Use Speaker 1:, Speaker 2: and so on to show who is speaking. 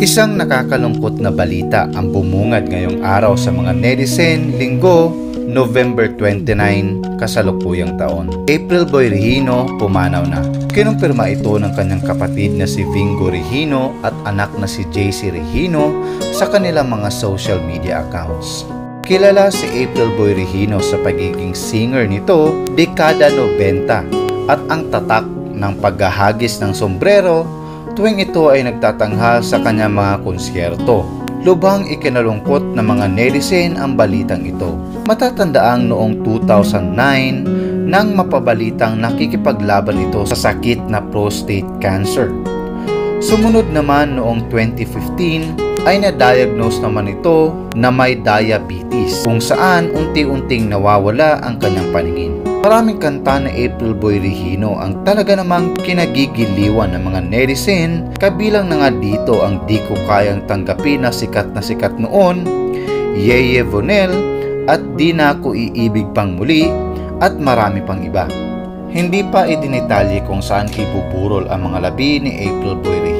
Speaker 1: Isang nakakalungkot na balita ang bumungad ngayong araw sa mga netizen, Linggo, November 29, kasalukuyang taon. April Boy Regino pumanaw na. Kinumpirma ito ng kanyang kapatid na si Vingo Regino at anak na si JC Regino sa kanilang mga social media accounts. Kilala si April Boy Regino sa pagiging singer nito dekada 90 at ang tatak ng paghahagis ng sombrero tuwing ito ay nagtatanghal sa kanyang mga konsyerto. Lubhang ikinalungkot ng mga netizen ang balitang ito. Matatandaang noong 2009 nang mapabalitang nakikipaglaban ito sa sakit na prostate cancer. Sumunod naman noong 2015 ay na-diagnose naman ito na may diabetes kung saan unti-unting nawawala ang kanyang paningin. Maraming kanta na April Boy Regino ang talaga namang kinagigiliwan ng mga netizen, kabilang na nga dito ang Di Ko Kayang Tanggapin na sikat noon, Yeye Vonel at Di Na Ko Iibig Pang Muli at marami pang iba. Hindi pa idinitalye kung saan ibuburol ang mga labi ni April Boy Regino.